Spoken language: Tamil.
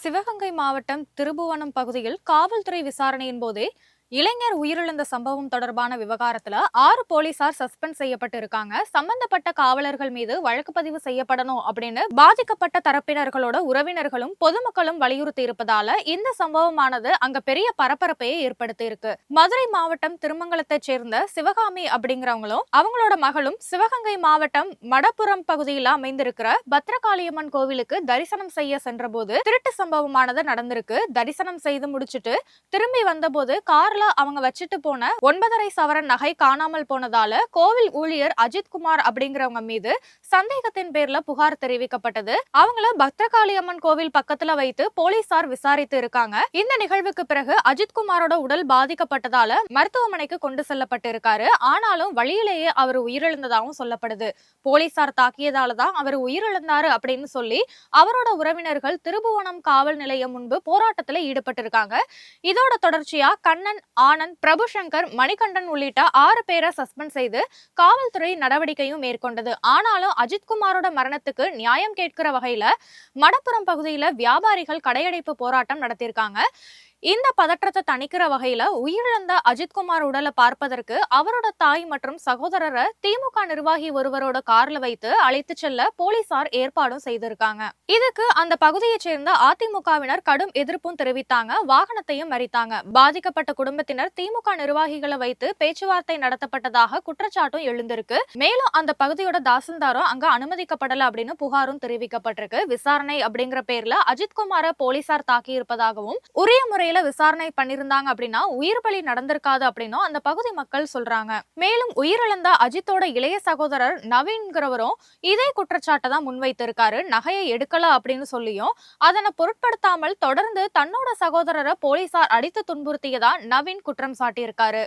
சிவகங்கை மாவட்டம் திருபுவனம் பகுதியில் காவல்துறை விசாரணையின் போதே இளைஞர் உயிரிழந்த சம்பவம் தொடர்பான விவகாரத்துல 6 போலீசார் சஸ்பெண்ட் செய்யப்பட்டு இருக்காங்க. சம்பந்தப்பட்ட காவலர்கள் மீது வழக்கு பதிவு செய்யப்படணும் அப்படின்னு பாதிக்கப்பட்ட தரப்பினர்களோட உறவினர்களும் பொதுமக்களும் வலியுறுத்தி இருப்பதால இந்த சம்பவமானது அங்க பெரிய பரபரப்பையே ஏற்படுத்தி இருக்கு. மதுரை மாவட்டம் திருமங்கலத்தை சேர்ந்த சிவகாமி அப்படிங்கிறவங்களும் அவங்களோட மகளும் சிவகங்கை மாவட்டம் மடப்புறம் பகுதியில் அமைந்திருக்கிற பத்ரகாளியம்மன் கோவிலுக்கு தரிசனம் செய்ய சென்றபோது திருட்டு சம்பவமானது நடந்திருக்கு. தரிசனம் செய்து முடிச்சுட்டு திரும்பி வந்தபோது கார்ல அவங்க வச்சுட்டு போன 9.5 சவரன் நகை காணாமல் போனதால கோவில் ஊழியர் அஜித்குமார் அப்படிங்கிறவங்க மீது சந்தேகத்தின் பேர்ல புகார் தெரிவிக்கப்பட்டது. அவங்கள பத்ரகாளியம்மன் கோவில் பக்கத்துல வைத்து போலீசார் விசாரித்து இருக்காங்க. இந்த நிகழ்வுக்கு பிறகு அஜித்குமாரோட உடல் பாதிக்கப்பட்டதால மருத்துவமனைக்கு கொண்டு செல்லப்பட்டு இருக்காரு. ஆனாலும் வழியிலேயே அவர் உயிரிழந்ததாகவும் சொல்லப்படுது. போலீசார் தாக்கியதால தான் அவர் உயிரிழந்தாரு அப்படின்னு சொல்லி அவரோட உறவினர்கள் திருபுவனம் காவல் நிலையம் முன்பு போராட்டத்துல ஈடுபட்டு இருக்காங்க. இதோட தொடர்ச்சியா கண்ணன், ஆனந்த், பிரபுசங்கர், மணிகண்டன் உள்ளிட்ட 6 பேரை சஸ்பெண்ட் செய்து காவல்துறை நடவடிக்கையும் மேற்கொண்டது. ஆனாலும் அஜித்குமாரோட மரணத்துக்கு நியாயம் கேட்கிற வகையில மடப்புறம் பகுதியில வியாபாரிகள் கடையடைப்பு போராட்டம் நடத்தியிருக்காங்க. இந்த பதற்றத்தை தணிக்கிற வகையில உயிரிழந்த அஜித்குமார் உடலை பார்ப்பதற்கு அவரோட தாய் மற்றும் சகோதரரை திமுக நிர்வாகி ஒருவரோட கார்ல வைத்து அழைத்து செல்ல போலீசார் ஏற்பாடும் செய்திருக்காங்க. இதுக்கு அந்த பகுதியை சேர்ந்த அதிமுகவினர் கடும் எதிர்ப்பும் தெரிவித்தாங்க. வாகனத்தையும் மறித்தாங்க. பாதிக்கப்பட்ட குடும்பத்தினர் திமுக நிர்வாகிகளை வைத்து பேச்சுவார்த்தை நடத்தப்பட்டதாக குற்றச்சாட்டும் எழுந்திருக்கு. மேலும் அந்த பகுதியோட தாசில்தாரும் அங்க அனுமதிக்கப்படல அப்படின்னு புகாரும் தெரிவிக்கப்பட்டிருக்கு. விசாரணை அப்படிங்கிற பேர்ல அஜித்குமாரை போலீசார் தாக்கி இருப்பதாகவும் உரிய முறை விசாரணை பண்ணிருந்தாங்க அப்படின்னா உயிர் பலி நடந்திருக்காது அப்படின்னும் அந்த பகுதி மக்கள் சொல்றாங்க. மேலும் உயிரிழந்த அஜித்தோட இளைய சகோதரர் நவீன்கிறவரும் இதே குற்றச்சாட்டை தான் முன்வைத்திருக்காரு. நகையை எடுக்கல அப்படின்னு சொல்லியும் அதனை பொருட்படுத்தாமல் தொடர்ந்து தன்னோட சகோதரரை போலீசார் அடித்து துன்புறுத்தியதா நவீன் குற்றம் சாட்டியிருக்காரு.